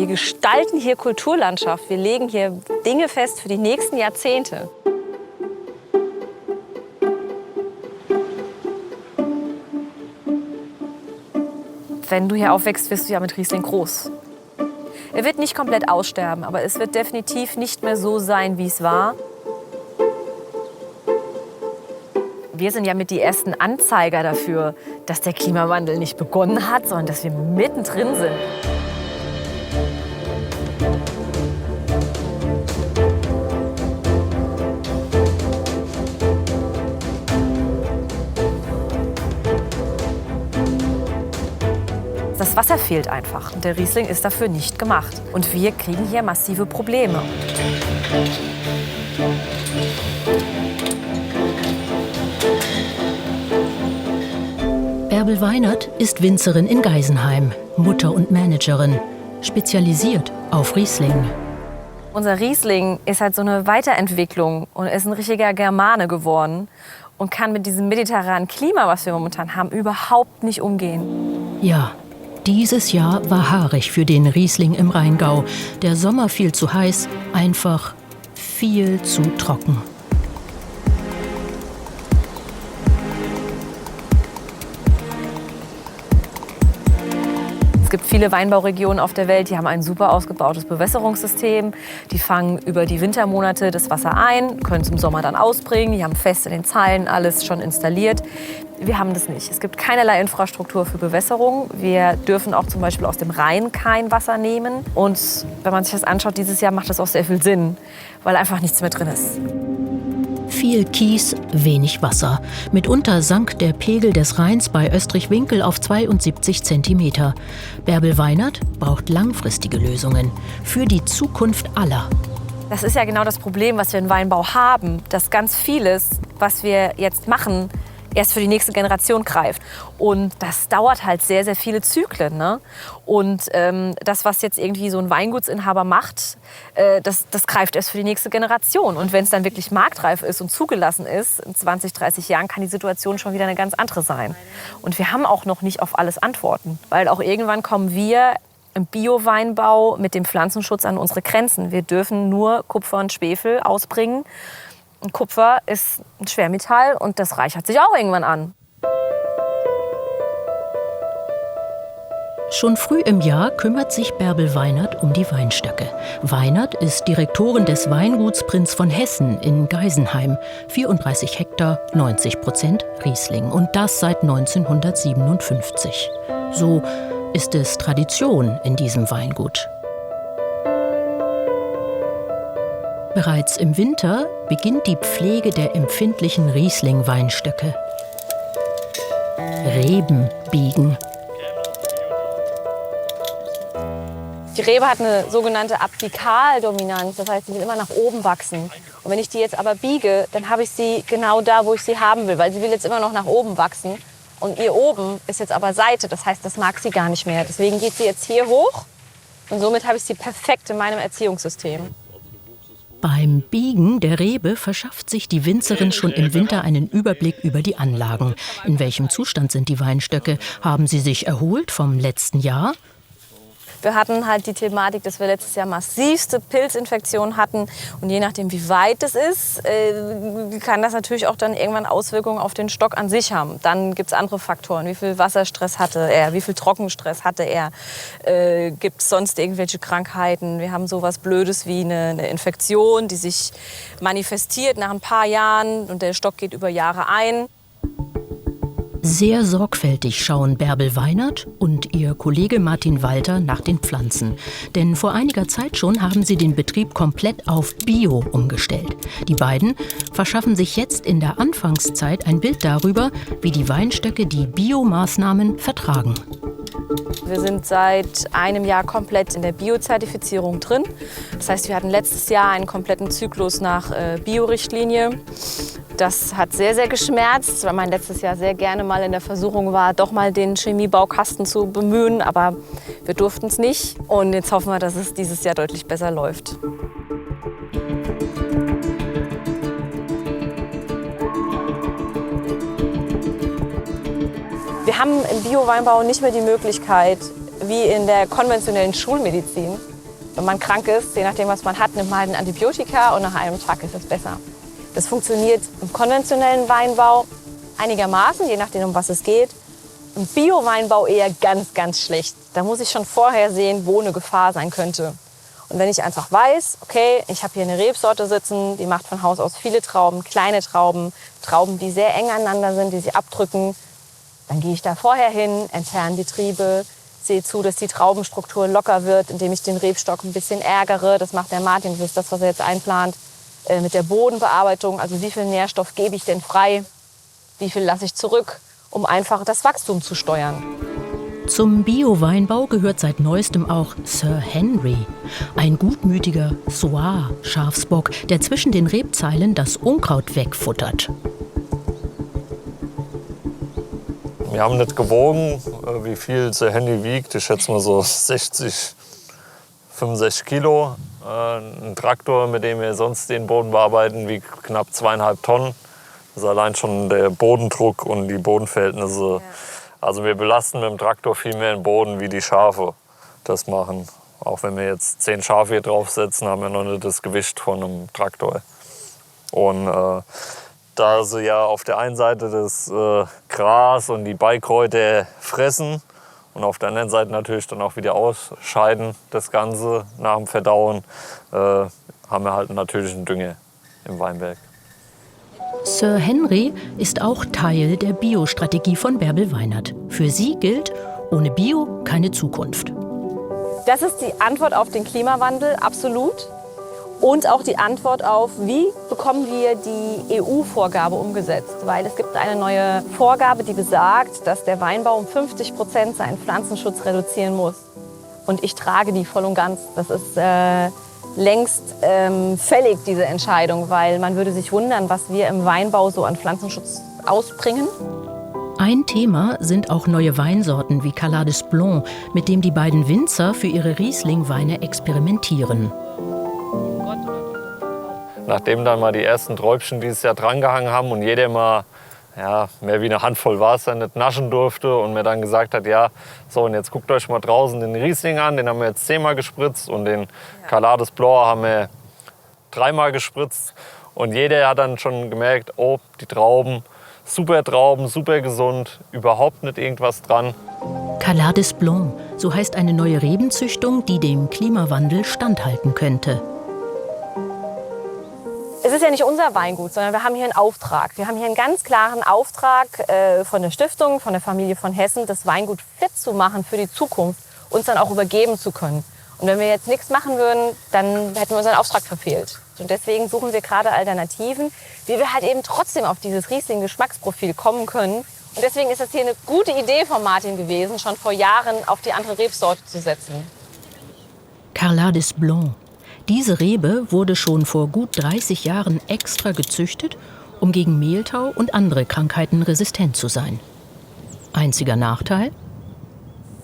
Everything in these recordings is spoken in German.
Wir gestalten hier Kulturlandschaft. Wir legen hier Dinge fest für die nächsten Jahrzehnte. Wenn du hier aufwächst, wirst du ja mit Riesling groß. Er wird nicht komplett aussterben, aber es wird definitiv nicht mehr so sein, wie es war. Wir sind ja mit die ersten Anzeiger dafür, dass der Klimawandel nicht begonnen hat, sondern dass wir mittendrin sind. Das Wasser fehlt einfach und der Riesling ist dafür nicht gemacht. Und wir kriegen hier massive Probleme. Bärbel Weinert ist Winzerin in Geisenheim, Mutter und Managerin, spezialisiert auf Riesling. Unser Riesling ist halt so eine Weiterentwicklung und ist ein richtiger Germane geworden und kann mit diesem mediterranen Klima, was wir momentan haben, überhaupt nicht umgehen. Ja, dieses Jahr war haarig für den Riesling im Rheingau. Der Sommer viel zu heiß, einfach viel zu trocken. Es gibt viele Weinbauregionen auf der Welt, die haben ein super ausgebautes Bewässerungssystem. Die fangen über die Wintermonate das Wasser ein, können es im Sommer dann ausbringen. Die haben fest in den Zahlen alles schon installiert. Wir haben das nicht. Es gibt keinerlei Infrastruktur für Bewässerung. Wir dürfen auch zum Beispiel aus dem Rhein kein Wasser nehmen. Und wenn man sich das anschaut, dieses Jahr macht das auch sehr viel Sinn, weil einfach nichts mehr drin ist. Viel Kies, wenig Wasser. Mitunter sank der Pegel des Rheins bei Österreich-Winkel auf 72 Zentimeter. Bärbel Weinert braucht langfristige Lösungen für die Zukunft aller. Das ist ja genau das Problem, was wir im Weinbau haben, dass ganz vieles, was wir jetzt machen, erst für die nächste Generation greift. Und das dauert halt sehr, sehr viele Zyklen, ne? Und das, was jetzt irgendwie so ein Weingutsinhaber macht, das greift erst für die nächste Generation. Und wenn es dann wirklich marktreif ist und zugelassen ist, in 20, 30 Jahren kann die Situation schon wieder eine ganz andere sein. Und wir haben auch noch nicht auf alles Antworten. Weil auch irgendwann kommen wir im Bio-Weinbau mit dem Pflanzenschutz an unsere Grenzen. Wir dürfen nur Kupfer und Schwefel ausbringen. Und Kupfer ist ein Schwermetall und das reichert sich auch irgendwann an. Schon früh im Jahr kümmert sich Bärbel Weinert um die Weinstöcke. Weinert ist Direktorin des Weinguts Prinz von Hessen in Geisenheim. 34 Hektar, 90% Riesling. Und das seit 1957. So ist es Tradition in diesem Weingut. Bereits im Winter beginnt die Pflege der empfindlichen Riesling-Weinstöcke. Reben biegen. Die Rebe hat eine sogenannte Apikaldominanz, das heißt, sie will immer nach oben wachsen. Und wenn ich die jetzt aber biege, dann habe ich sie genau da, wo ich sie haben will, weil sie will jetzt immer noch nach oben wachsen. Und ihr oben ist jetzt aber Seite, das heißt, das mag sie gar nicht mehr. Deswegen geht sie jetzt hier hoch und somit habe ich sie perfekt in meinem Erziehungssystem. Beim Biegen der Rebe verschafft sich die Winzerin schon im Winter einen Überblick über die Anlagen. In welchem Zustand sind die Weinstöcke? Haben sie sich erholt vom letzten Jahr? Wir hatten halt die Thematik, dass wir letztes Jahr massivste Pilzinfektionen hatten. Und je nachdem, wie weit es ist, kann das natürlich auch dann irgendwann Auswirkungen auf den Stock an sich haben. Dann gibt es andere Faktoren. Wie viel Wasserstress hatte er? Wie viel Trockenstress hatte er? Gibt es sonst irgendwelche Krankheiten? Wir haben sowas Blödes wie eine Infektion, die sich manifestiert nach ein paar Jahren. Und der Stock geht über Jahre ein. Sehr sorgfältig schauen Bärbel Weinert und ihr Kollege Martin Walter nach den Pflanzen. Denn vor einiger Zeit schon haben sie den Betrieb komplett auf Bio umgestellt. Die beiden verschaffen sich jetzt in der Anfangszeit ein Bild darüber, wie die Weinstöcke die Bio-Maßnahmen vertragen. Wir sind seit einem Jahr komplett in der Bio-Zertifizierung drin. Das heißt, wir hatten letztes Jahr einen kompletten Zyklus nach Bio-Richtlinie. Das hat sehr, sehr geschmerzt, weil man letztes Jahr sehr gerne mal in der Versuchung war, doch mal den Chemiebaukasten zu bemühen. Aber wir durften es nicht. Und jetzt hoffen wir, dass es dieses Jahr deutlich besser läuft. Wir haben im Bio-Weinbau nicht mehr die Möglichkeit, wie in der konventionellen Schulmedizin, Wenn man krank ist, je nachdem, was man hat, nimmt man halt ein Antibiotika und nach einem Tag ist es besser. Das funktioniert im konventionellen Weinbau einigermaßen, je nachdem, um was es geht. Im Bio-Weinbau eher ganz, ganz schlecht. Da muss ich schon vorher sehen, wo eine Gefahr sein könnte. Und wenn ich einfach weiß, okay, ich habe hier eine Rebsorte sitzen, die macht von Haus aus viele Trauben, kleine Trauben, Trauben, die sehr eng aneinander sind, die sich abdrücken, dann gehe ich da vorher hin, entferne die Triebe, sehe zu, dass die Traubenstruktur locker wird, indem ich den Rebstock ein bisschen ärgere. Das macht der Martin, das ist das, was er jetzt einplant. Mit der Bodenbearbeitung, also wie viel Nährstoff gebe ich denn frei, wie viel lasse ich zurück, um einfach das Wachstum zu steuern. Zum Bio-Weinbau gehört seit neuestem auch Sir Henry, ein gutmütiger Soir-Schafsbock, der zwischen den Rebzeilen das Unkraut wegfuttert. Wir haben nicht gewogen, wie viel Sir Henry wiegt. Ich schätze mal so 65 Kilo. Ein Traktor, mit dem wir sonst den Boden bearbeiten, wiegt knapp 2,5 Tonnen. Das ist allein schon der Bodendruck und die Bodenverhältnisse. Ja. Also wir belasten mit dem Traktor viel mehr den Boden, wie die Schafe das machen. Auch wenn wir jetzt 10 Schafe hier draufsetzen, haben wir noch nicht das Gewicht von einem Traktor. Und da sie ja auf der einen Seite das Gras und die Beikräuter fressen und auf der anderen Seite natürlich dann auch wieder ausscheiden, das Ganze nach dem Verdauen, haben wir halt einen natürlichen Dünger im Weinberg. Sir Henry ist auch Teil der Bio-Strategie von Bärbel Weinert. Für sie gilt, ohne Bio keine Zukunft. Das ist die Antwort auf den Klimawandel, absolut. Und auch die Antwort auf, wie bekommen wir die EU-Vorgabe umgesetzt. Weil es gibt eine neue Vorgabe, die besagt, dass der Weinbau um 50% seinen Pflanzenschutz reduzieren muss. Und ich trage die voll und ganz. Das ist längst fällig, diese Entscheidung, weil man würde sich wundern, was wir im Weinbau so an Pflanzenschutz ausbringen. Ein Thema sind auch neue Weinsorten wie Calades Blanc, mit dem die beiden Winzer für ihre Riesling-Weine experimentieren. Nachdem dann mal die ersten Träubchen dieses Jahr drangehangen haben und jeder mal mehr wie eine Handvoll Wasser nicht naschen durfte und mir dann gesagt hat, ja, so und jetzt guckt euch mal draußen den Riesling an, den haben wir jetzt 10-mal gespritzt und den Calades Blanc haben wir 3-mal gespritzt. Und jeder hat dann schon gemerkt, oh, die Trauben, super gesund, überhaupt nicht irgendwas dran. Calades Blanc, so heißt eine neue Rebenzüchtung, die dem Klimawandel standhalten könnte. Es ist ja nicht unser Weingut, sondern wir haben hier einen Auftrag. Wir haben hier einen ganz klaren Auftrag von der Stiftung, von der Familie von Hessen, das Weingut fit zu machen für die Zukunft, uns dann auch übergeben zu können. Und wenn wir jetzt nichts machen würden, dann hätten wir unseren Auftrag verfehlt. Und deswegen suchen wir gerade Alternativen, wie wir halt eben trotzdem auf dieses Riesling-Geschmacksprofil kommen können. Und deswegen ist das hier eine gute Idee von Martin gewesen, schon vor Jahren auf die andere Rebsorte zu setzen. Calades Blanc. Diese Rebe wurde schon vor gut 30 Jahren extra gezüchtet, um gegen Mehltau und andere Krankheiten resistent zu sein. Einziger Nachteil?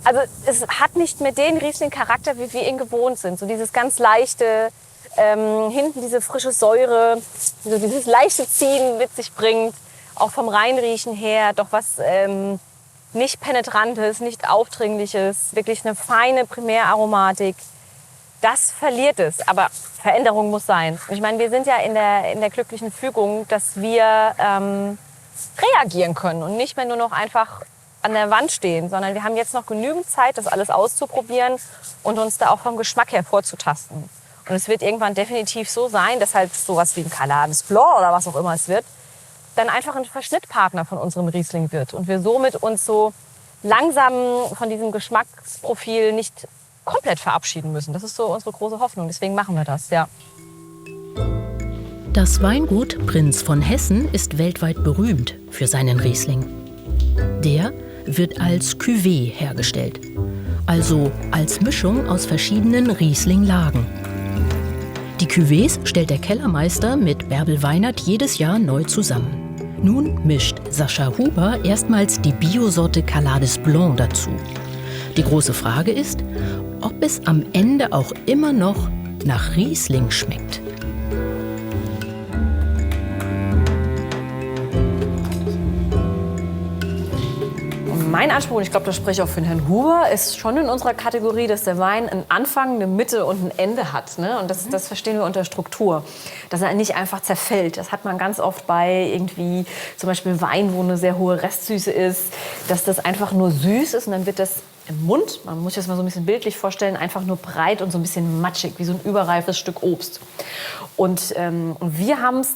Also es hat nicht mehr den Riesling-Charakter, wie wir ihn gewohnt sind. So dieses ganz leichte, hinten diese frische Säure, so dieses leichte Ziehen mit sich bringt. Auch vom Reinriechen her doch was nicht Penetrantes, nicht Aufdringliches. Wirklich eine feine Primäraromatik. Das verliert es, aber Veränderung muss sein. Und ich meine, wir sind ja in der glücklichen Fügung, dass wir reagieren können und nicht mehr nur noch einfach an der Wand stehen, sondern wir haben jetzt noch genügend Zeit, das alles auszuprobieren und uns da auch vom Geschmack her vorzutasten. Und es wird irgendwann definitiv so sein, dass halt sowas wie ein Calades Blanc oder was auch immer es wird, dann einfach ein Verschnittpartner von unserem Riesling wird. Und wir somit uns so langsam von diesem Geschmacksprofil nicht komplett verabschieden müssen. Das ist so unsere große Hoffnung. Deswegen machen wir das, ja. Das Weingut Prinz von Hessen ist weltweit berühmt für seinen Riesling. Der wird als Cuvée hergestellt, also als Mischung aus verschiedenen Riesling-Lagen. Die Cuvées stellt der Kellermeister mit Bärbel Weinert jedes Jahr neu zusammen. Nun mischt Sascha Huber erstmals die Biosorte Calades Blanc dazu. Die große Frage ist, ob es am Ende auch immer noch nach Riesling schmeckt. mein Anspruch, und ich glaube, das spreche ich auch für den Herrn Huber, ist schon in unserer Kategorie, dass der Wein einen Anfang, eine Mitte und ein Ende hat. Ne? Und das verstehen wir unter Struktur. Dass er nicht einfach zerfällt. Das hat man ganz oft bei irgendwie zum Beispiel Wein, wo eine sehr hohe Restsüße ist, dass das einfach nur süß ist und dann wird das im Mund, man muss sich das mal so ein bisschen bildlich vorstellen, einfach nur breit und so ein bisschen matschig, wie so ein überreifes Stück Obst. Und wir haben es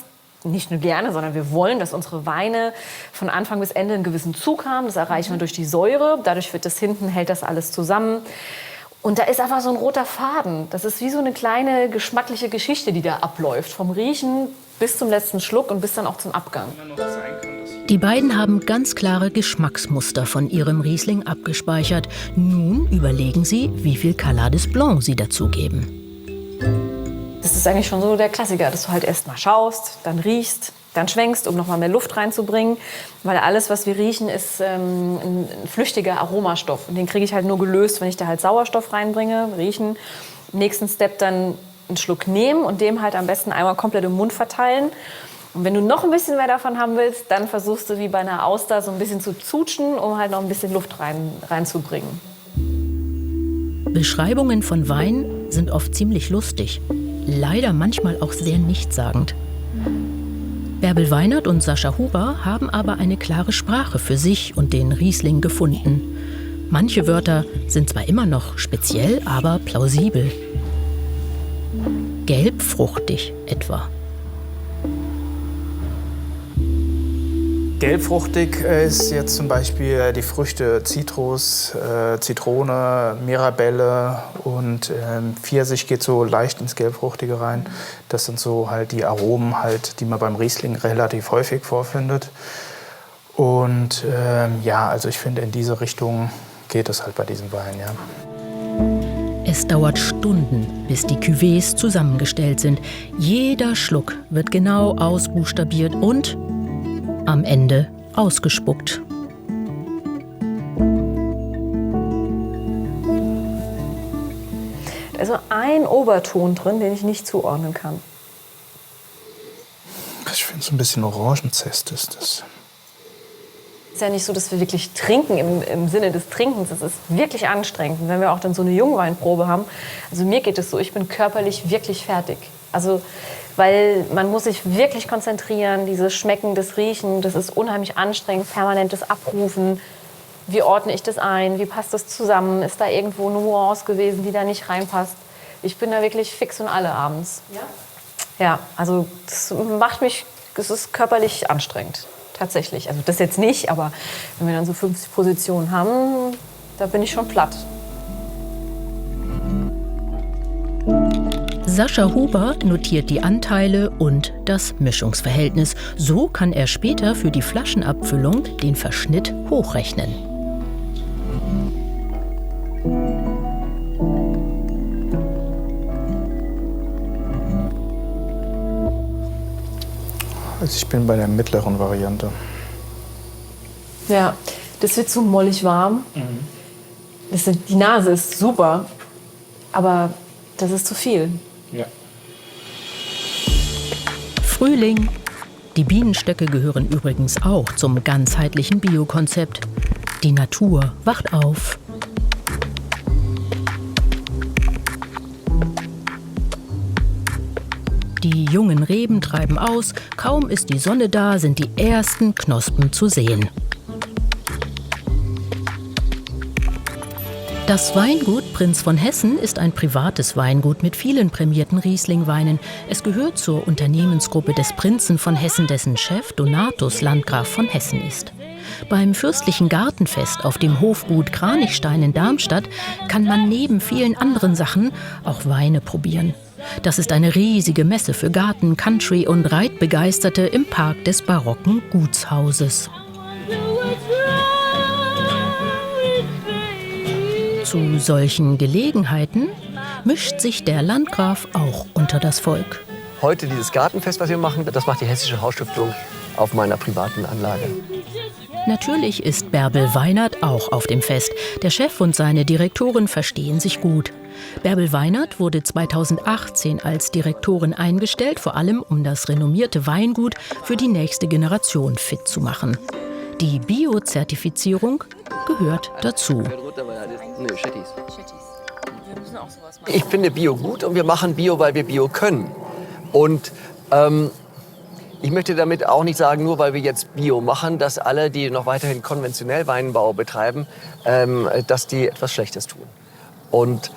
nicht nur gerne, sondern wir wollen, dass unsere Weine von Anfang bis Ende einen gewissen Zug haben. Das erreichen wir durch die Säure. Dadurch wird das hinten, hält das alles zusammen. Und da ist einfach so ein roter Faden. Das ist wie so eine kleine geschmackliche Geschichte, die da abläuft. Vom Riechen bis zum letzten Schluck und bis dann auch zum Abgang. Die beiden haben ganz klare Geschmacksmuster von ihrem Riesling abgespeichert. Nun überlegen sie, wie viel Calades Blanc sie dazugeben. Das ist eigentlich schon so der Klassiker, dass du halt erst mal schaust, dann riechst, dann schwenkst, um noch mal mehr Luft reinzubringen. Weil alles, was wir riechen, ist ein flüchtiger Aromastoff. Und den kriege ich halt nur gelöst, wenn ich da halt Sauerstoff reinbringe, riechen. Im nächsten Step dann einen Schluck nehmen und dem halt am besten einmal komplett im Mund verteilen. Und wenn du noch ein bisschen mehr davon haben willst, dann versuchst du wie bei einer Auster so ein bisschen zu zutschen, um halt noch ein bisschen Luft reinzubringen. Beschreibungen von Wein sind oft ziemlich lustig. Leider manchmal auch sehr nichtssagend. Bärbel Weinert und Sascha Huber haben aber eine klare Sprache für sich und den Riesling gefunden. Manche Wörter sind zwar immer noch speziell, aber plausibel. Gelbfruchtig etwa. Gelbfruchtig ist jetzt zum Beispiel die Früchte Zitrus, Zitrone, Mirabelle und Pfirsich geht so leicht ins Gelbfruchtige rein. Das sind so halt die Aromen, halt, die man beim Riesling relativ häufig vorfindet. Und ja, also ich finde, in diese Richtung geht es halt bei diesem Wein, ja. Es dauert Stunden, bis die Cuvées zusammengestellt sind. Jeder Schluck wird genau ausbuchstabiert und am Ende ausgespuckt. Da ist so ein Oberton drin, den ich nicht zuordnen kann. Ich finde so ein bisschen Orangenzest ist das. Es ist ja nicht so, dass wir wirklich trinken im Sinne des Trinkens. Das ist wirklich anstrengend. Und wenn wir auch dann so eine Jungweinprobe haben, also mir geht es so, ich bin körperlich wirklich fertig. Also, weil man muss sich wirklich konzentrieren, dieses Schmecken, das Riechen, das ist unheimlich anstrengend, permanentes Abrufen. Wie ordne ich das ein? Wie passt das zusammen? Ist da irgendwo eine Nuance gewesen, die da nicht reinpasst? Ich bin da wirklich fix und alle abends. Ja? Ja, also das macht mich, es ist körperlich anstrengend. Tatsächlich. Also das jetzt nicht, aber wenn wir dann so 50 Positionen haben, da bin ich schon platt. Sascha Huber notiert die Anteile und das Mischungsverhältnis. So kann er später für die Flaschenabfüllung den Verschnitt hochrechnen. Also ich bin bei der mittleren Variante. Ja, das wird zu mollig warm. Die Nase ist super, aber das ist zu viel. Ja. Frühling. Die Bienenstöcke gehören übrigens auch zum ganzheitlichen Biokonzept. Die Natur wacht auf. Die jungen Reben treiben aus, kaum ist die Sonne da, sind die ersten Knospen zu sehen. Das Weingut Prinz von Hessen ist ein privates Weingut mit vielen prämierten Riesling-Weinen. Es gehört zur Unternehmensgruppe des Prinzen von Hessen, dessen Chef Donatus Landgraf von Hessen ist. Beim fürstlichen Gartenfest auf dem Hofgut Kranichstein in Darmstadt kann man neben vielen anderen Sachen auch Weine probieren. Das ist eine riesige Messe für Garten-, Country- und Reitbegeisterte im Park des barocken Gutshauses. Zu solchen Gelegenheiten mischt sich der Landgraf auch unter das Volk. Heute dieses Gartenfest, was wir machen, das macht die Hessische Hausstiftung auf meiner privaten Anlage. Natürlich ist Bärbel Weinert auch auf dem Fest. Der Chef und seine Direktorin verstehen sich gut. Bärbel Weinert wurde 2018 als Direktorin eingestellt, vor allem um das renommierte Weingut für die nächste Generation fit zu machen. Die Bio-Zertifizierung gehört dazu. Ich finde Bio gut und wir machen Bio, weil wir Bio können. Und ich möchte damit auch nicht sagen, nur weil wir jetzt Bio machen, dass alle, die noch weiterhin konventionell Weinbau betreiben, dass die etwas Schlechtes tun. Und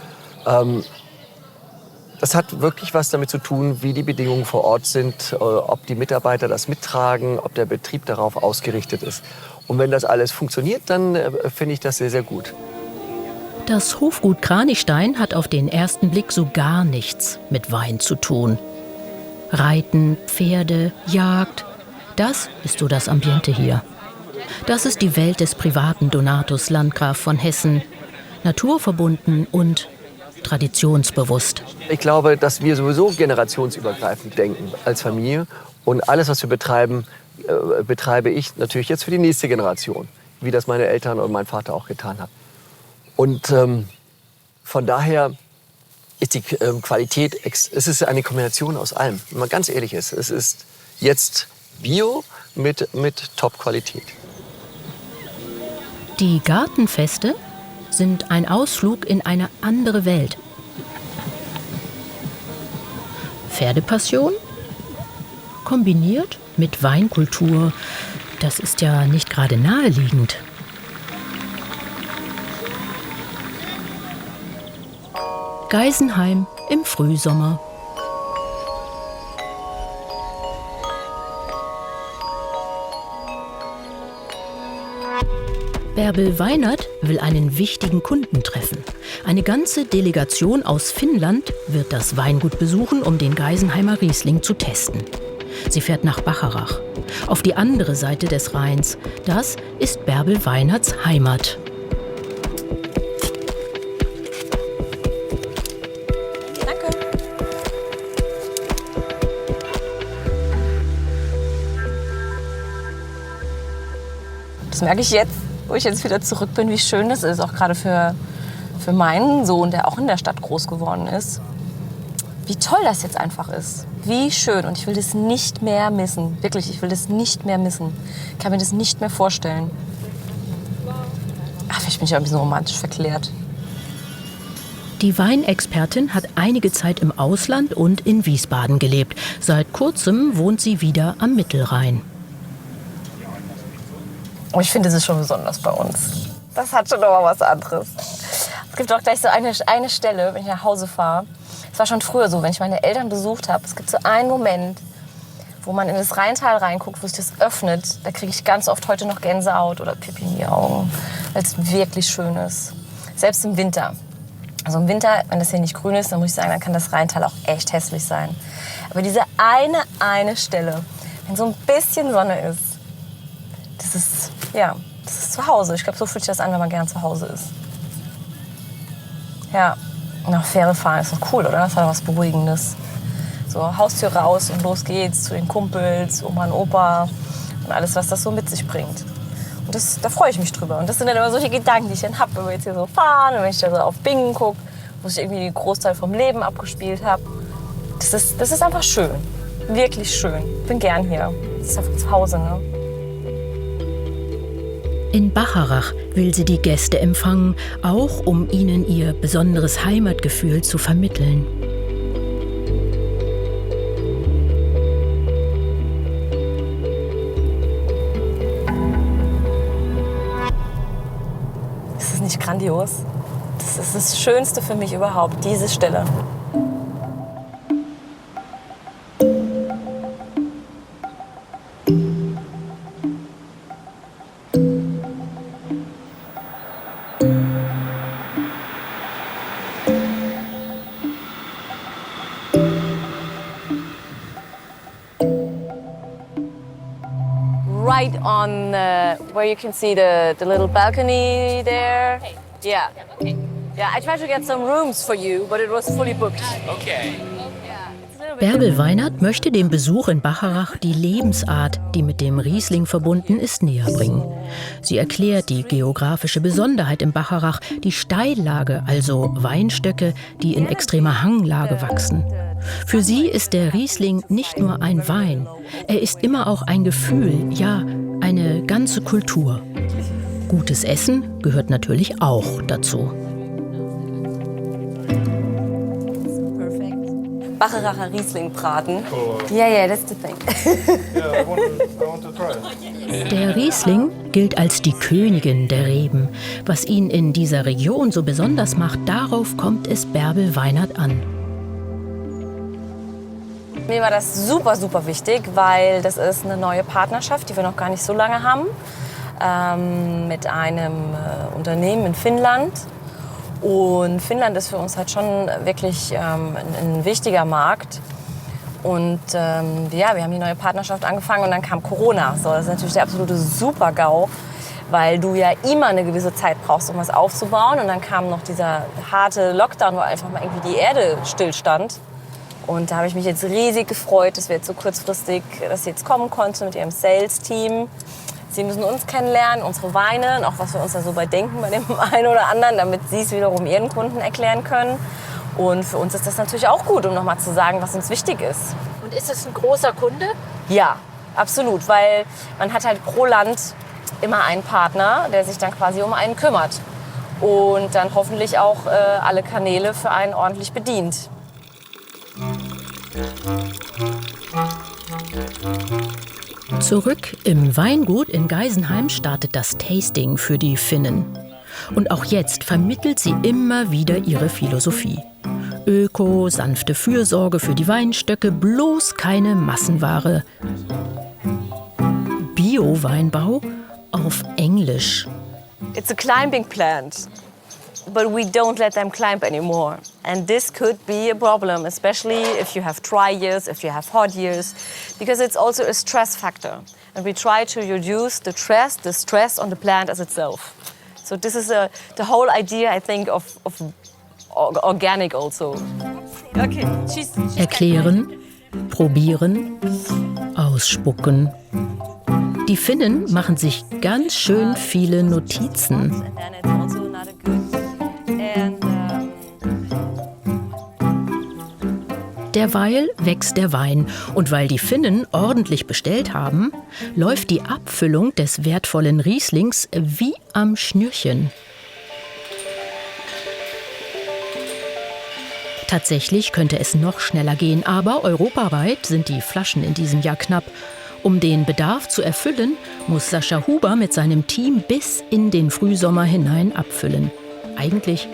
das hat wirklich was damit zu tun, wie die Bedingungen vor Ort sind, ob die Mitarbeiter das mittragen, ob der Betrieb darauf ausgerichtet ist. Und wenn das alles funktioniert, dann finde ich das sehr, sehr gut. Das Hofgut Kranichstein hat auf den ersten Blick so gar nichts mit Wein zu tun. Reiten, Pferde, Jagd, das ist so das Ambiente hier. Das ist die Welt des privaten Donatus Landgraf von Hessen, naturverbunden und traditionsbewusst. Ich glaube, dass wir sowieso generationsübergreifend denken als Familie. Und alles, was wir betreiben, betreibe ich natürlich jetzt für die nächste Generation, wie das meine Eltern und mein Vater auch getan haben. Und von daher ist die Qualität, es ist eine Kombination aus allem. Wenn man ganz ehrlich ist, es ist jetzt Bio mit Top-Qualität. Die Gartenfeste sind ein Ausflug in eine andere Welt. Pferdepassion kombiniert mit Weinkultur, das ist ja nicht gerade naheliegend. Geisenheim im Frühsommer. Bärbel Weinert will einen wichtigen Kunden treffen. Eine ganze Delegation aus Finnland wird das Weingut besuchen, um den Geisenheimer Riesling zu testen. Sie fährt nach Bacharach, auf die andere Seite des Rheins. Das ist Bärbel Weinerts Heimat. Danke. Das merke ich jetzt, wo ich jetzt wieder zurück bin, wie schön das ist, auch gerade für meinen Sohn, der auch in der Stadt groß geworden ist. Wie toll das jetzt einfach ist. Wie schön. Und ich will das nicht mehr missen. Wirklich, ich will das nicht mehr missen. Ich kann mir das nicht mehr vorstellen. Ach, vielleicht bin ich auch ein bisschen romantisch verklärt. Die Weinexpertin hat einige Zeit im Ausland und in Wiesbaden gelebt. Seit kurzem wohnt sie wieder am Mittelrhein. Und ich finde, das ist schon besonders bei uns. Das hat schon noch mal was anderes. Es gibt auch gleich so eine Stelle, wenn ich nach Hause fahre. Es war schon früher so, wenn ich meine Eltern besucht habe. Es gibt so einen Moment, wo man in das Rheintal reinguckt, wo sich das öffnet. Da kriege ich ganz oft heute noch Gänsehaut oder Pipi in die Augen, weil es wirklich schön ist. Selbst im Winter. Also im Winter, wenn das hier nicht grün ist, dann muss ich sagen, dann kann das Rheintal auch echt hässlich sein. Aber diese eine Stelle, wenn so ein bisschen Sonne ist, das ist zu Hause. Ich glaube, so fühlt sich das an, wenn man gern zu Hause ist. Ja, nach Fähre fahren ist doch cool, oder? Das hat was Beruhigendes. So, Haustür raus und los geht's zu den Kumpels, Oma und Opa und alles, was das so mit sich bringt. Und da freue ich mich drüber. Und das sind dann immer solche Gedanken, die ich dann habe, wenn wir jetzt hier so fahren und wenn ich da so auf Bingen gucke, wo ich irgendwie den Großteil vom Leben abgespielt habe. Das ist einfach schön. Wirklich schön. Ich bin gern hier. Das ist einfach zu Hause, ne? In Bacharach will sie die Gäste empfangen, auch um ihnen ihr besonderes Heimatgefühl zu vermitteln. Ist das nicht grandios? Das ist das Schönste für mich überhaupt, diese Stelle. Right on where you can see the little balcony there. Yeah. Yeah, I tried to get some rooms for you, but it was fully booked. Okay. Bärbel Weinert möchte dem Besuch in Bacharach die Lebensart, die mit dem Riesling verbunden ist, näher bringen. Sie erklärt die geografische Besonderheit im Bacharach, die Steillage, also Weinstöcke, die in extremer Hanglage wachsen. Für sie ist der Riesling nicht nur ein Wein, er ist immer auch ein Gefühl, ja, eine ganze Kultur. Gutes Essen gehört natürlich auch dazu. Bacheracher Riesling-Braten. Yeah, that's the thing. Yeah, I want to try it. Der Riesling gilt als die Königin der Reben. Was ihn in dieser Region so besonders macht, darauf kommt es Bärbel Weinert an. Mir war das super, super wichtig, weil das ist eine neue Partnerschaft, die wir noch gar nicht so lange haben, mit einem Unternehmen in Finnland. Und Finnland ist für uns halt schon wirklich ein wichtiger Markt. Und ja, wir haben die neue Partnerschaft angefangen und dann kam Corona. So, das ist natürlich der absolute Super-GAU, weil du ja immer eine gewisse Zeit brauchst, um was aufzubauen. Und dann kam noch dieser harte Lockdown, wo einfach mal irgendwie die Erde stillstand. Und da habe ich mich jetzt riesig gefreut, dass wir jetzt so kurzfristig, dass sie jetzt kommen konnte mit ihrem Sales-Team. Sie müssen uns kennenlernen, unsere Weine und auch was wir uns da so bei denken bei dem einen oder anderen, damit sie es wiederum ihren Kunden erklären können. Und für uns ist das natürlich auch gut, um nochmal zu sagen, was uns wichtig ist. Und ist es ein großer Kunde? Ja, absolut, weil man hat halt pro Land immer einen Partner, der sich dann quasi um einen kümmert und dann hoffentlich auch alle Kanäle für einen ordentlich bedient. Zurück im Weingut in Geisenheim startet das Tasting für die Finnen. Und auch jetzt vermittelt sie immer wieder ihre Philosophie. Öko, sanfte Fürsorge für die Weinstöcke, bloß keine Massenware. Bio-Weinbau auf Englisch. It's a climbing plant, but we don't let them climb anymore. And this could be a problem, especially if you have dry years, if you have hot years, because it's also a stress factor. And we try to reduce the stress on the plant as itself. So this is the whole idea, I think, of organic also. Okay, Erklären, probieren, ausspucken. Die Finnen machen sich ganz schön viele Notizen. Derweil wächst der Wein und weil die Finnen ordentlich bestellt haben, läuft die Abfüllung des wertvollen Rieslings wie am Schnürchen. Tatsächlich könnte es noch schneller gehen, aber europaweit sind die Flaschen in diesem Jahr knapp. Um den Bedarf zu erfüllen, muss Sascha Huber mit seinem Team bis in den Frühsommer hinein abfüllen. Eigentlich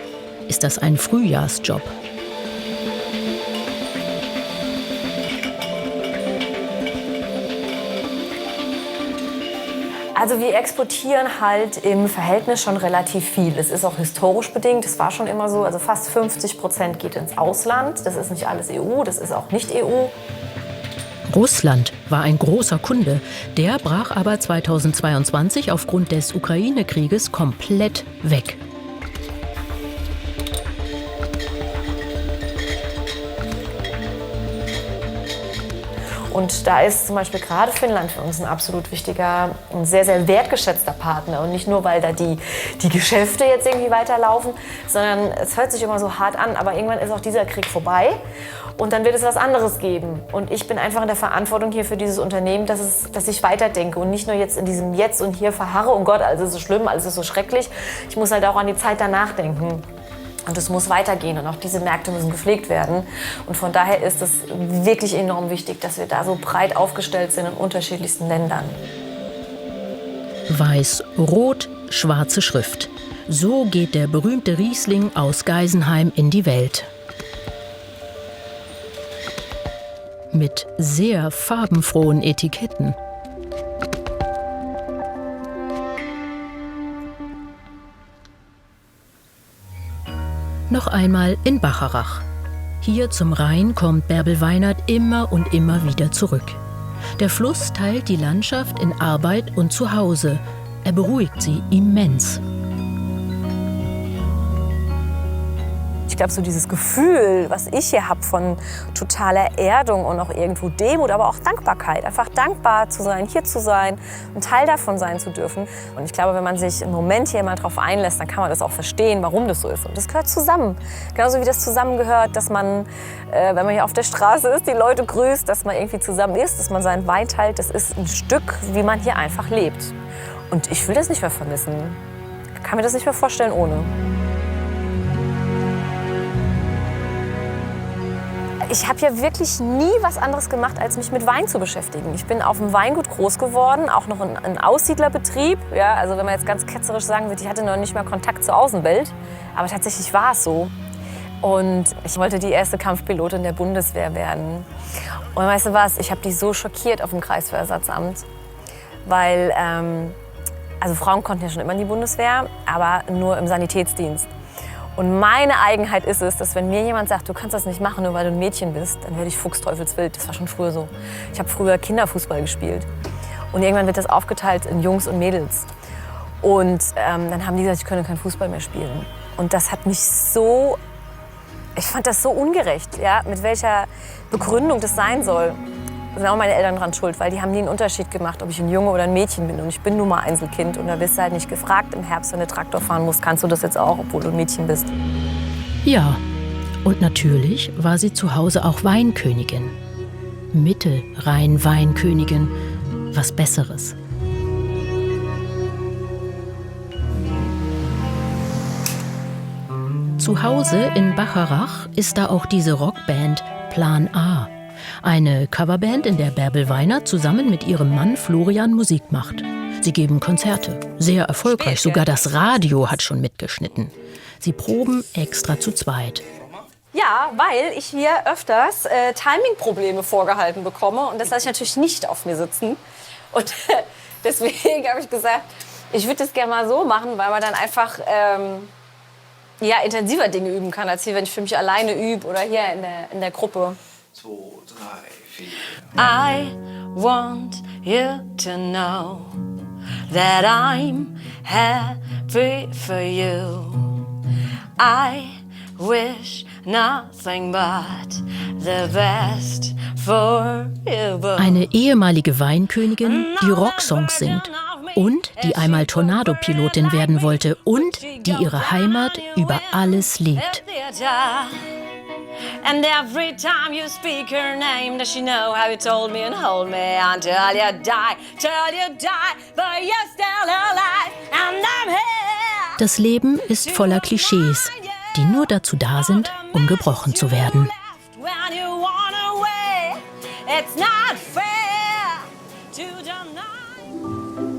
ist das ein Frühjahrsjob. Also wir exportieren halt im Verhältnis schon relativ viel. Es ist auch historisch bedingt, das war schon immer so. Also fast 50% geht ins Ausland. Das ist nicht alles EU, das ist auch nicht EU. Russland war ein großer Kunde. Der brach aber 2022 aufgrund des Ukraine-Krieges komplett weg. Und da ist zum Beispiel gerade Finnland für uns ein absolut wichtiger und sehr, sehr wertgeschätzter Partner. Und nicht nur, weil da die Geschäfte jetzt irgendwie weiterlaufen, sondern es hört sich immer so hart an, aber irgendwann ist auch dieser Krieg vorbei und dann wird es was anderes geben. Und ich bin einfach in der Verantwortung hier für dieses Unternehmen, dass ich weiterdenke und nicht nur jetzt in diesem Jetzt und Hier verharre, oh Gott, alles ist so schlimm, alles ist so schrecklich. Ich muss halt auch an die Zeit danach denken. Und es muss weitergehen und auch diese Märkte müssen gepflegt werden. Und von daher ist es wirklich enorm wichtig, dass wir da so breit aufgestellt sind in unterschiedlichsten Ländern. Weiß-Rot, schwarze Schrift. So geht der berühmte Riesling aus Geisenheim in die Welt. Mit sehr farbenfrohen Etiketten. Noch einmal in Bacharach. Hier zum Rhein kommt Bärbel Weinert immer und immer wieder zurück. Der Fluss teilt die Landschaft in Arbeit und Zuhause. Er beruhigt sie immens. Ich glaube, so dieses Gefühl, was ich hier habe von totaler Erdung und auch irgendwo Demut, aber auch Dankbarkeit. Einfach dankbar zu sein, hier zu sein, ein Teil davon sein zu dürfen. Und ich glaube, wenn man sich einen Moment hier mal drauf einlässt, dann kann man das auch verstehen, warum das so ist. Und das gehört zusammen. Genauso wie das zusammengehört, dass man, wenn man hier auf der Straße ist, die Leute grüßt, dass man irgendwie zusammen isst, dass man seinen Wein teilt. Das ist ein Stück, wie man hier einfach lebt. Und ich will das nicht mehr vermissen. Ich kann mir das nicht mehr vorstellen ohne. Ich habe ja wirklich nie was anderes gemacht, als mich mit Wein zu beschäftigen. Ich bin auf dem Weingut groß geworden, auch noch ein Aussiedlerbetrieb. Ja, also wenn man jetzt ganz ketzerisch sagen würde, ich hatte noch nicht mal Kontakt zur Außenwelt. Aber tatsächlich war es so. Und ich wollte die erste Kampfpilotin der Bundeswehr werden. Und weißt du was, ich habe die so schockiert auf dem Kreiswehrersatzamt. Weil, also Frauen konnten ja schon immer in die Bundeswehr, aber nur im Sanitätsdienst. Und meine Eigenheit ist es, dass wenn mir jemand sagt, du kannst das nicht machen, nur weil du ein Mädchen bist, dann werde ich fuchsteufelswild. Das war schon früher so. Ich habe früher Kinderfußball gespielt. Und irgendwann wird das aufgeteilt in Jungs und Mädels. Und dann haben die gesagt, ich könne keinen Fußball mehr spielen. Und das hat mich so, ich fand das so ungerecht, ja, mit welcher Begründung das sein soll. Da sind auch meine Eltern dran schuld, weil die haben nie einen Unterschied gemacht, ob ich ein Junge oder ein Mädchen bin. Und ich bin nun mal Einzelkind. Und da bist du halt nicht gefragt im Herbst, wenn du Traktor fahren musst, kannst du das jetzt auch, obwohl du ein Mädchen bist. Ja, und natürlich war sie zu Hause auch Weinkönigin. Mittelrhein-Weinkönigin. Was Besseres. Zu Hause in Bacharach ist da auch diese Rockband Plan A. Eine Coverband, in der Bärbel Weinert zusammen mit ihrem Mann Florian Musik macht. Sie geben Konzerte, sehr erfolgreich, sogar das Radio hat schon mitgeschnitten. Sie proben extra zu zweit. Ja, weil ich hier öfters Timing-Probleme vorgehalten bekomme. Und das lasse ich natürlich nicht auf mir sitzen. Und deswegen habe ich gesagt, ich würde das gerne mal so machen, weil man dann einfach ja, intensiver Dinge üben kann, als hier, wenn ich für mich alleine übe oder hier in der Gruppe. 2, 3, 4. I want you to know that I'm happy for you. I wish nothing but the best for you. Eine ehemalige Weinkönigin, die Rocksongs singt und die einmal Tornado-Pilotin werden wollte und die ihre Heimat über alles liebt. And every time you speak her name, does she know how you told me and hold me until you die, but you're still alive and I'm here. Das Leben ist voller Klischees, die nur dazu da sind, um gebrochen zu werden.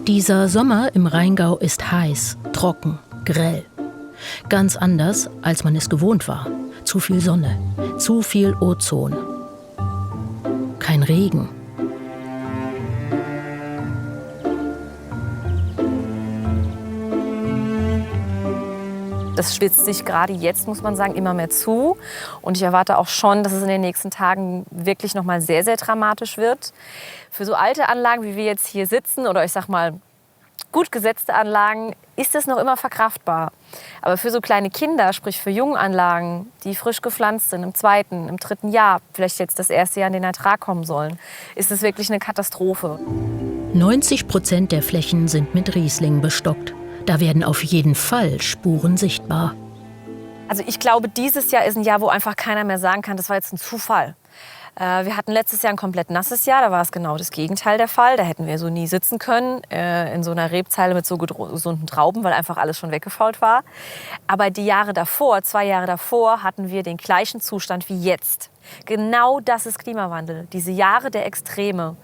Dieser Sommer im Rheingau ist heiß, trocken, grell. Ganz anders, als man es gewohnt war. Zu viel Sonne, zu viel Ozon. Kein Regen. Das spitzt sich gerade jetzt, muss man sagen, immer mehr zu. Und ich erwarte auch schon, dass es in den nächsten Tagen wirklich noch mal sehr, sehr dramatisch wird. Für so alte Anlagen, wie wir jetzt hier sitzen, oder ich sag mal gut gesetzte Anlagen, ist es noch immer verkraftbar. Aber für so kleine Kinder, sprich für Junganlagen, die frisch gepflanzt sind, im 2., im 3. Jahr, vielleicht jetzt das erste Jahr in den Ertrag kommen sollen, ist es wirklich eine Katastrophe. 90% der Flächen sind mit Riesling bestockt. Da werden auf jeden Fall Spuren sichtbar. Also ich glaube, dieses Jahr ist ein Jahr, wo einfach keiner mehr sagen kann, das war jetzt ein Zufall. Wir hatten letztes Jahr ein komplett nasses Jahr, da war es genau das Gegenteil der Fall. Da hätten wir so nie sitzen können, in so einer Rebzeile mit so gesunden Trauben, weil einfach alles schon weggefault war. Aber die Jahre davor, 2 Jahre davor, hatten wir den gleichen Zustand wie jetzt. Genau das ist Klimawandel, diese Jahre der Extreme.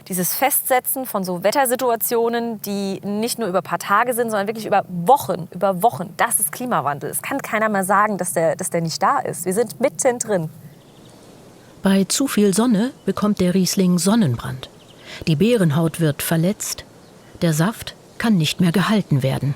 Dieses Festsetzen von so Wettersituationen, die nicht nur über ein paar Tage sind, sondern wirklich über Wochen. Das ist Klimawandel. Es kann keiner mehr sagen, dass der nicht da ist. Wir sind mittendrin. Bei zu viel Sonne bekommt der Riesling Sonnenbrand. Die Beerenhaut wird verletzt. Der Saft kann nicht mehr gehalten werden.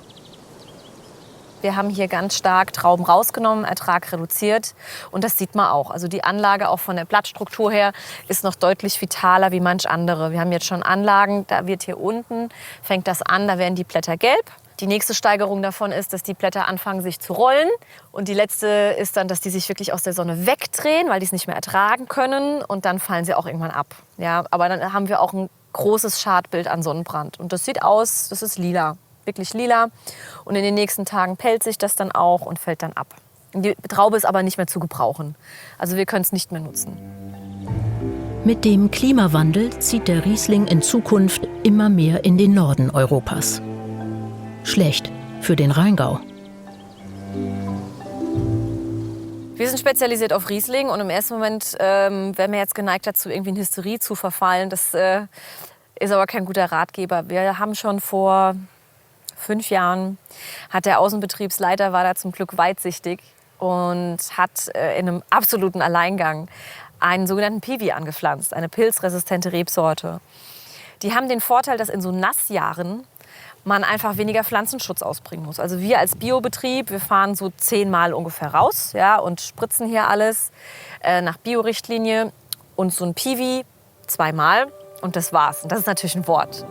Wir haben hier ganz stark Trauben rausgenommen, Ertrag reduziert. Und das sieht man auch. Also die Anlage auch von der Blattstruktur her ist noch deutlich vitaler wie manch andere. Wir haben jetzt schon Anlagen, da wird hier unten, fängt das an, da werden die Blätter gelb. Die nächste Steigerung davon ist, dass die Blätter anfangen, sich zu rollen. Und die letzte ist dann, dass die sich wirklich aus der Sonne wegdrehen, weil die es nicht mehr ertragen können. Und dann fallen sie auch irgendwann ab. Ja, aber dann haben wir auch ein großes Schadbild an Sonnenbrand. Und das sieht aus, das ist lila, wirklich lila. Und in den nächsten Tagen pellt sich das dann auch und fällt dann ab. Die Traube ist aber nicht mehr zu gebrauchen. Also wir können es nicht mehr nutzen. Mit dem Klimawandel zieht der Riesling in Zukunft immer mehr in den Norden Europas. Schlecht für den Rheingau. Wir sind spezialisiert auf Riesling und im ersten Moment wären wir jetzt geneigt dazu, irgendwie in Hysterie zu verfallen. Das ist aber kein guter Ratgeber. Wir haben schon vor 5 Jahren, hat der Außenbetriebsleiter, war da zum Glück weitsichtig und hat in einem absoluten Alleingang einen sogenannten Piwi angepflanzt, eine pilzresistente Rebsorte. Die haben den Vorteil, dass in so Nassjahren man einfach weniger Pflanzenschutz ausbringen muss. Also wir als Biobetrieb, wir fahren so 10-mal ungefähr raus, ja, und spritzen hier alles nach Biorichtlinie. Und so ein Piwi 2-mal und das war's. Und das ist natürlich ein Wort.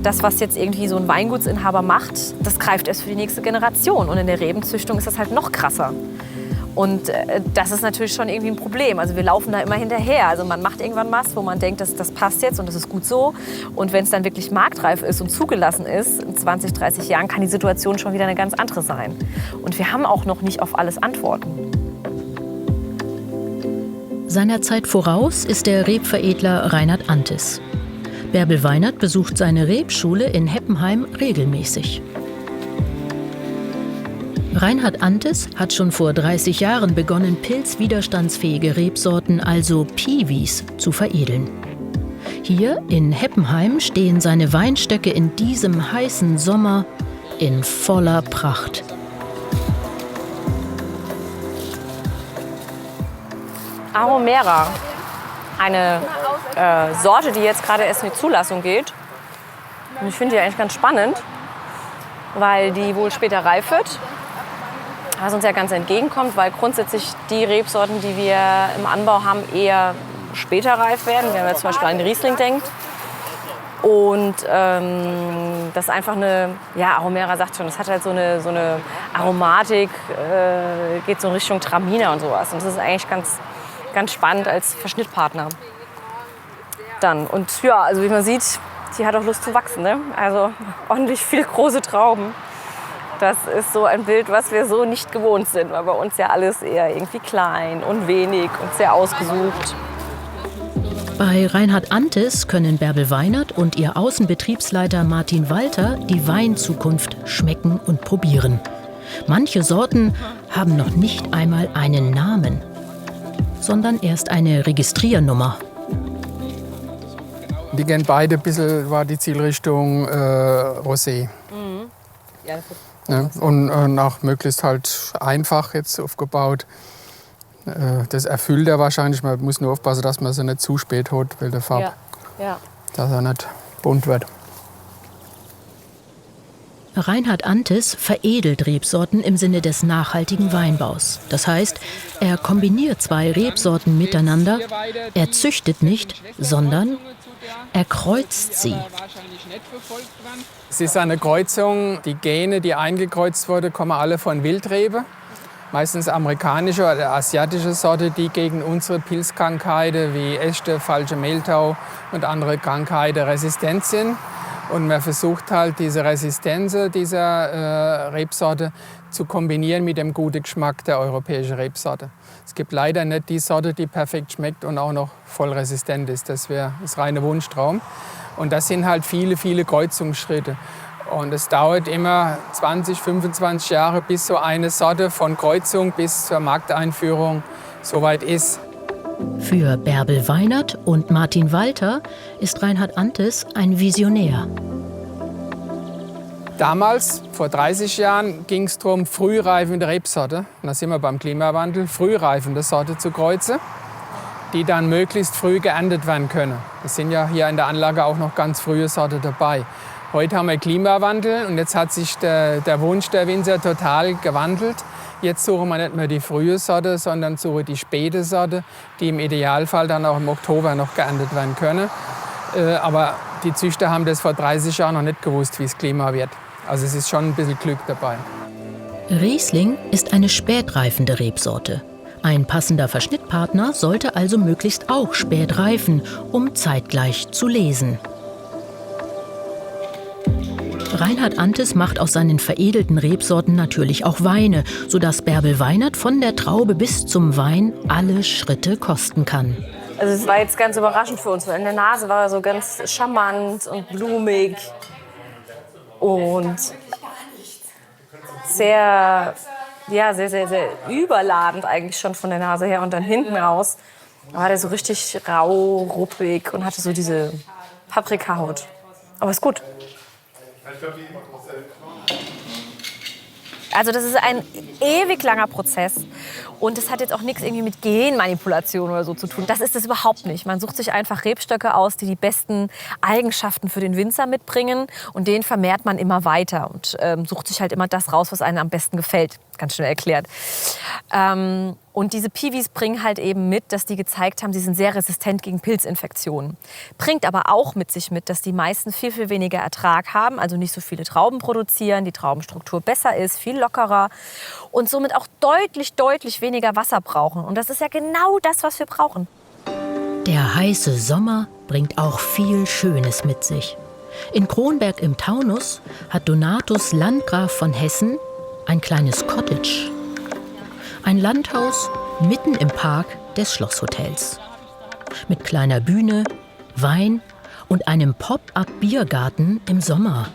Das, was jetzt irgendwie so ein Weingutsinhaber macht, das greift erst für die nächste Generation. Und in der Rebenzüchtung ist das halt noch krasser. Und das ist natürlich schon irgendwie ein Problem. Also wir laufen da immer hinterher. Also man macht irgendwann was, wo man denkt, das passt jetzt und das ist gut so. Und wenn es dann wirklich marktreif ist und zugelassen ist, in 20, 30 Jahren, kann die Situation schon wieder eine ganz andere sein. Und wir haben auch noch nicht auf alles Antworten. Seiner Zeit voraus ist der Rebveredler Reinhard Antes. Bärbel Weinert besucht seine Rebschule in Heppenheim regelmäßig. Reinhard Antes hat schon vor 30 Jahren begonnen, pilzwiderstandsfähige Rebsorten, also Piwis, zu veredeln. Hier in Heppenheim stehen seine Weinstöcke in diesem heißen Sommer in voller Pracht. Aromera, eine Sorte, die jetzt gerade erst in die Zulassung geht. Und ich finde die eigentlich ganz spannend, weil die wohl später reif wird. Was uns ja ganz entgegenkommt, weil grundsätzlich die Rebsorten, die wir im Anbau haben, eher später reif werden. Wenn man zum Beispiel an den Riesling denkt. Und das ist einfach eine, ja, Aromera sagt schon, das hat halt so eine Aromatik, geht so in Richtung Traminer und sowas. Und das ist eigentlich ganz spannend als Verschnittpartner. Dann. Und ja, also wie man sieht, die hat auch Lust zu wachsen. Ne? Also ordentlich viele große Trauben. Das ist so ein Bild, was wir so nicht gewohnt sind, weil bei uns ja alles eher irgendwie klein und wenig und sehr ausgesucht. Bei Reinhard Antes können Bärbel Weinert und ihr Außenbetriebsleiter Martin Walter die Weinzukunft schmecken und probieren. Manche Sorten haben noch nicht einmal einen Namen, sondern erst eine Registriernummer. Die gehen beide ein bisschen, war die Zielrichtung Rosé. Mhm. Ja, ja, und auch möglichst halt einfach jetzt aufgebaut. Das erfüllt er wahrscheinlich. Man muss nur aufpassen, dass man sie nicht zu spät hat, weil der Farbe, dass er nicht bunt wird. Reinhard Antes veredelt Rebsorten im Sinne des nachhaltigen Weinbaus. Das heißt, er kombiniert 2 Rebsorten miteinander, er züchtet nicht, sondern er kreuzt sie. Es ist eine Kreuzung. Die Gene, die eingekreuzt wurden, kommen alle von Wildrebe. Meistens amerikanische oder asiatische Sorte, die gegen unsere Pilzkrankheiten wie Äste, falsche Mehltau und andere Krankheiten resistent sind. Und man versucht halt diese Resistenz dieser Rebsorte zu kombinieren mit dem guten Geschmack der europäischen Rebsorte. Es gibt leider nicht die Sorte, die perfekt schmeckt und auch noch voll resistent ist. Das wäre das reine Wunschtraum. Und das sind halt viele, viele Kreuzungsschritte. Und es dauert immer 20, 25 Jahre, bis so eine Sorte von Kreuzung bis zur Markteinführung soweit ist. Für Bärbel Weinert und Martin Walter ist Reinhard Antes ein Visionär. Damals, vor 30 Jahren, ging es darum, frühreifende Rebsorte, und da sind wir beim Klimawandel, frühreifende Sorte zu kreuzen, die dann möglichst früh geerntet werden können. Es sind ja hier in der Anlage auch noch ganz frühe Sorte dabei. Heute haben wir Klimawandel und jetzt hat sich der Wunsch der Winzer total gewandelt. Jetzt suchen wir nicht mehr die frühe Sorte, sondern suchen die späte Sorte, die im Idealfall dann auch im Oktober noch geerntet werden können. Aber die Züchter haben das vor 30 Jahren noch nicht gewusst, wie das Klima wird. Also es ist schon ein bisschen Glück dabei. Riesling ist eine spätreifende Rebsorte. Ein passender Verschnittpartner sollte also möglichst auch spät reifen, um zeitgleich zu lesen. Reinhard Antes macht aus seinen veredelten Rebsorten natürlich auch Weine, sodass Bärbel Weinert von der Traube bis zum Wein alle Schritte kosten kann. Also es war jetzt ganz überraschend für uns, weil in der Nase war er so ganz charmant und blumig und sehr überladend eigentlich schon von der Nase her. Und dann hinten raus war der so richtig rau, ruppig und hatte so diese Paprikahaut. Aber ist gut. Also das ist ein ewig langer Prozess und das hat jetzt auch nichts irgendwie mit Genmanipulation oder so zu tun. Das ist es überhaupt nicht. Man sucht sich einfach Rebstöcke aus, die die besten Eigenschaften für den Winzer mitbringen und den vermehrt man immer weiter und sucht sich halt immer das raus, was einem am besten gefällt. Ganz schnell erklärt. Und diese Piwis bringen halt eben mit, dass die gezeigt haben, sie sind sehr resistent gegen Pilzinfektionen. Bringt aber auch mit sich mit, dass die meisten viel, viel weniger Ertrag haben, also nicht so viele Trauben produzieren, die Traubenstruktur besser ist, viel lockerer und somit auch deutlich, deutlich weniger Wasser brauchen. Und das ist ja genau das, was wir brauchen. Der heiße Sommer bringt auch viel Schönes mit sich. In Kronberg im Taunus hat Donatus Landgraf von Hessen ein kleines Cottage. Ein Landhaus mitten im Park des Schlosshotels. Mit kleiner Bühne, Wein und einem Pop-up-Biergarten im Sommer.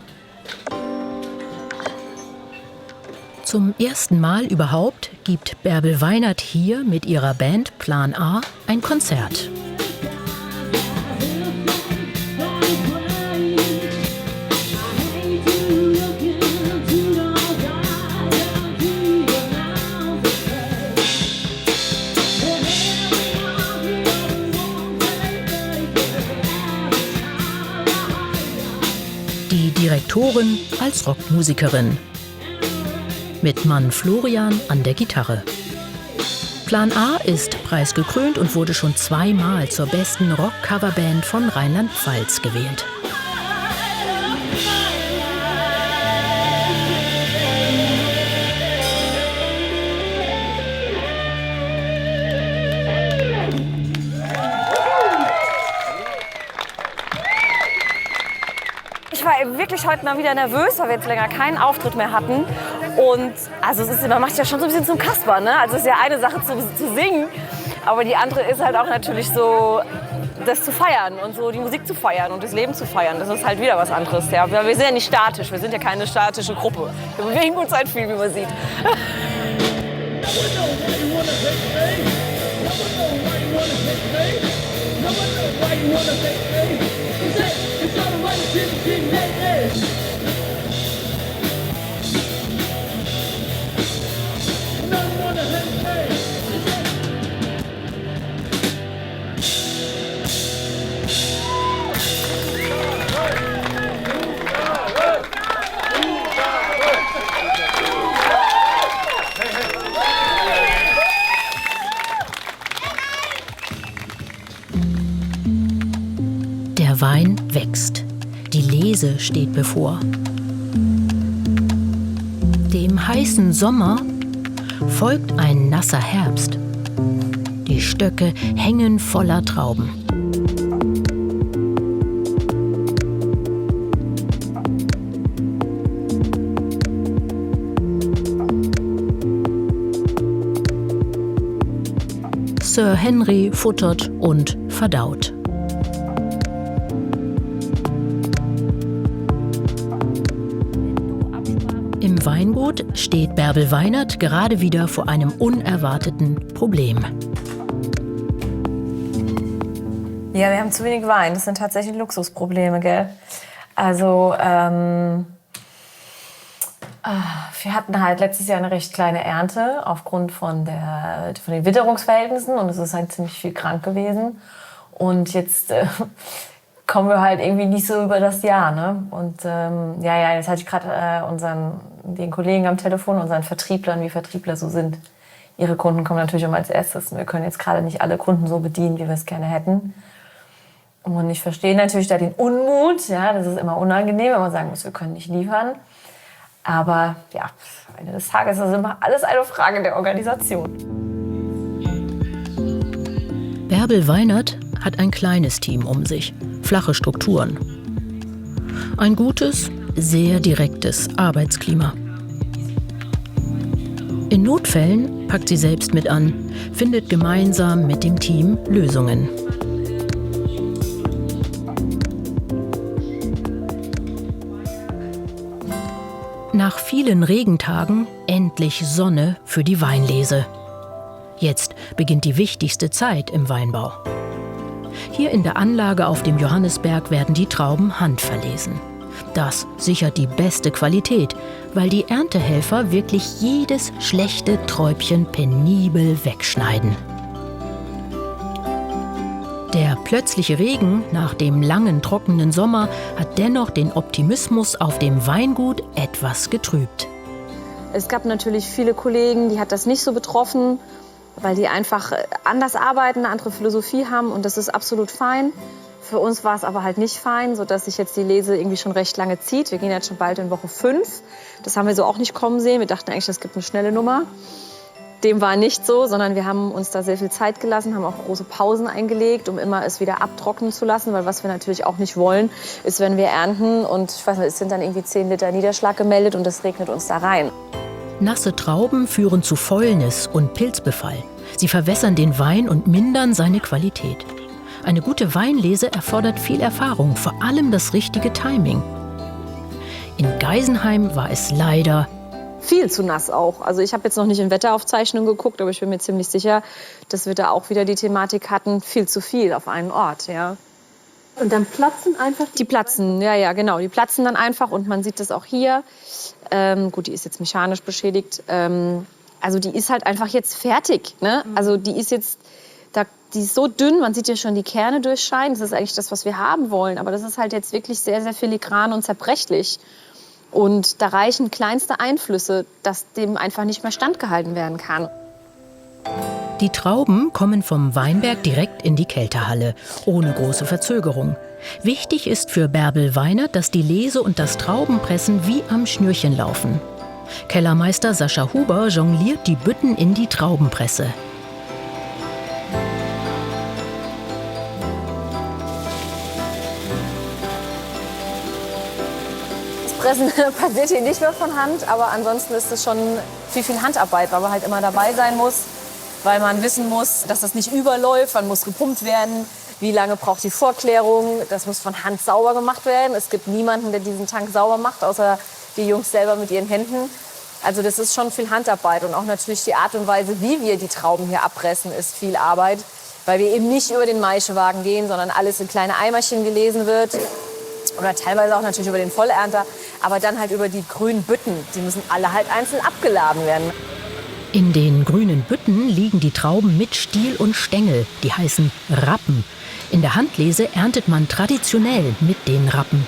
Zum ersten Mal überhaupt gibt Bärbel Weinert hier mit ihrer Band Plan A ein Konzert. Die Direktorin als Rockmusikerin. Mit Mann Florian an der Gitarre. Plan A ist preisgekrönt und wurde schon 2-mal zur besten Rock-Coverband von Rheinland-Pfalz gewählt. Ich war wirklich heute mal wieder nervös, weil wir jetzt länger keinen Auftritt mehr hatten. Und also man macht ja schon so ein bisschen zum Kasper, ne? Also es ist ja eine Sache zu singen, aber die andere ist halt auch natürlich so, das zu feiern und so die Musik zu feiern und das Leben zu feiern. Das ist halt wieder was anderes. Ja? Wir sind ja nicht statisch, wir sind ja keine statische Gruppe. Wir bewegen uns halt viel, wie man sieht. Der Wein wächst. Die Lese steht bevor. Dem heißen Sommer folgt ein nasser Herbst. Die Stöcke hängen voller Trauben. Sir Henry futtert und verdaut. Im Weingut steht Bärbel Weinert gerade wieder vor einem unerwarteten Problem. Ja, wir haben zu wenig Wein. Das sind tatsächlich Luxusprobleme, gell? Also, wir hatten halt letztes Jahr eine recht kleine Ernte aufgrund von den Witterungsverhältnissen und es ist halt ziemlich viel krank gewesen. Und jetzt kommen wir halt irgendwie nicht so über das Jahr, ne? Und jetzt hatte ich gerade den Kollegen am Telefon, unseren Vertrieblern, wie Vertriebler so sind. Ihre Kunden kommen natürlich immer als erstes. Wir können jetzt gerade nicht alle Kunden so bedienen, wie wir es gerne hätten. Und ich verstehe natürlich da den Unmut. Ja, das ist immer unangenehm, wenn man sagen muss, wir können nicht liefern. Aber ja, am Ende des Tages ist das immer alles eine Frage der Organisation. Bärbel Weinert hat ein kleines Team um sich, flache Strukturen. Ein gutes, sehr direktes Arbeitsklima. In Notfällen packt sie selbst mit an, findet gemeinsam mit dem Team Lösungen. Nach vielen Regentagen endlich Sonne für die Weinlese. Jetzt beginnt die wichtigste Zeit im Weinbau. Hier in der Anlage auf dem Johannisberg werden die Trauben handverlesen. Das sichert die beste Qualität, weil die Erntehelfer wirklich jedes schlechte Träubchen penibel wegschneiden. Der plötzliche Regen nach dem langen, trockenen Sommer hat dennoch den Optimismus auf dem Weingut etwas getrübt. Es gab natürlich viele Kollegen, die hat das nicht so betroffen, weil die einfach anders arbeiten, eine andere Philosophie haben und das ist absolut fein. Für uns war es aber halt nicht fein, sodass sich jetzt die Lese irgendwie schon recht lange zieht. Wir gehen jetzt schon bald in Woche 5. Das haben wir so auch nicht kommen sehen. Wir dachten eigentlich, das gibt eine schnelle Nummer. Dem war nicht so, sondern wir haben uns da sehr viel Zeit gelassen, haben auch große Pausen eingelegt, um immer es wieder abtrocknen zu lassen. Weil was wir natürlich auch nicht wollen, ist, wenn wir ernten und ich weiß nicht, es sind dann irgendwie 10 Liter Niederschlag gemeldet und es regnet uns da rein. Nasse Trauben führen zu Fäulnis und Pilzbefall. Sie verwässern den Wein und mindern seine Qualität. Eine gute Weinlese erfordert viel Erfahrung, vor allem das richtige Timing. In Geisenheim war es leider Viel zu nass auch. Also ich habe jetzt noch nicht in Wetteraufzeichnungen geguckt, aber ich bin mir ziemlich sicher, dass wir da auch wieder die Thematik hatten, viel zu viel auf einen Ort. Ja. Und dann platzen einfach Die platzen, ja, genau. Die platzen dann einfach und man sieht das auch hier. Gut, die ist jetzt mechanisch beschädigt. Also die ist halt einfach jetzt fertig. Ne? Also die ist jetzt, die ist so dünn, man sieht ja schon die Kerne durchscheinen. Das ist eigentlich das, was wir haben wollen. Aber das ist halt jetzt wirklich sehr, sehr filigran und zerbrechlich. Und da reichen kleinste Einflüsse, dass dem einfach nicht mehr standgehalten werden kann. Die Trauben kommen vom Weinberg direkt in die Kälterhalle, ohne große Verzögerung. Wichtig ist für Bärbel Weinert, dass die Lese und das Traubenpressen wie am Schnürchen laufen. Kellermeister Sascha Huber jongliert die Bütten in die Traubenpresse. Pressen passiert hier nicht mehr von Hand, aber ansonsten ist es schon viel Handarbeit, weil man halt immer dabei sein muss, weil man wissen muss, dass das nicht überläuft, wann muss gepumpt werden, wie lange braucht die Vorklärung, das muss von Hand sauber gemacht werden. Es gibt niemanden, der diesen Tank sauber macht, außer die Jungs selber mit ihren Händen. Also das ist schon viel Handarbeit und auch natürlich die Art und Weise, wie wir die Trauben hier abpressen, ist viel Arbeit, weil wir eben nicht über den Maischewagen gehen, sondern alles in kleine Eimerchen gelesen wird. Oder teilweise auch natürlich über den Vollernter, aber dann halt über die grünen Bütten. Die müssen alle halt einzeln abgeladen werden. In den grünen Bütten liegen die Trauben mit Stiel und Stängel, die heißen Rappen. In der Handlese erntet man traditionell mit den Rappen.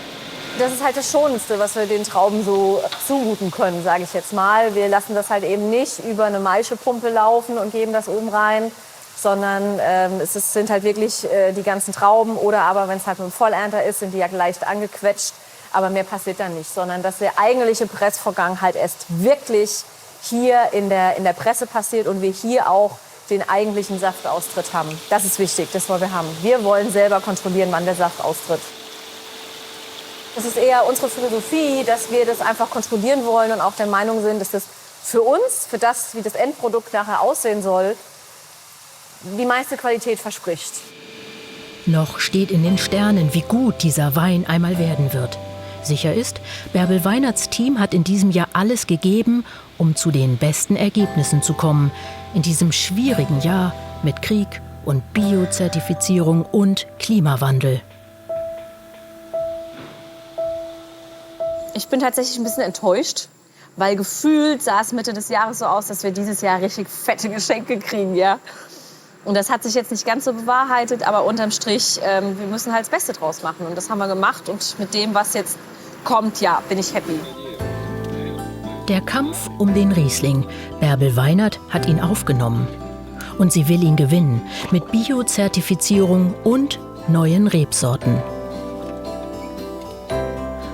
Das ist halt das Schonendste, was wir den Trauben so zumuten können, sage ich jetzt mal. Wir lassen das halt eben nicht über eine Maischepumpe laufen und geben das oben rein, sondern sind halt wirklich die ganzen Trauben. Oder aber, wenn es halt mit dem Vollernter ist, sind die ja leicht angequetscht. Aber mehr passiert dann nicht, sondern dass der eigentliche Pressvorgang halt erst wirklich hier in der Presse passiert und wir hier auch den eigentlichen Saftaustritt haben. Das ist wichtig, das wollen wir haben. Wir wollen selber kontrollieren, wann der Saft austritt. Das ist eher unsere Philosophie, dass wir das einfach kontrollieren wollen und auch der Meinung sind, dass das für uns, für das, wie das Endprodukt nachher aussehen soll, die meiste Qualität verspricht. Noch steht in den Sternen, wie gut dieser Wein einmal werden wird. Sicher ist, Bärbel Weinerts Team hat in diesem Jahr alles gegeben, um zu den besten Ergebnissen zu kommen. In diesem schwierigen Jahr mit Krieg und Biozertifizierung und Klimawandel. Ich bin tatsächlich ein bisschen enttäuscht, weil gefühlt sah es Mitte des Jahres so aus, dass wir dieses Jahr richtig fette Geschenke kriegen, ja. Und das hat sich jetzt nicht ganz so bewahrheitet, aber unterm Strich, wir müssen halt das Beste draus machen. Und das haben wir gemacht. Und mit dem, was jetzt kommt, ja, bin ich happy. Der Kampf um den Riesling. Bärbel Weinert hat ihn aufgenommen. Und sie will ihn gewinnen. Mit Biozertifizierung und neuen Rebsorten.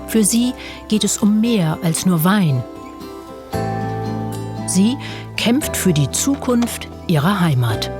Für sie geht es um mehr als nur Wein. Sie kämpft für die Zukunft ihrer Heimat.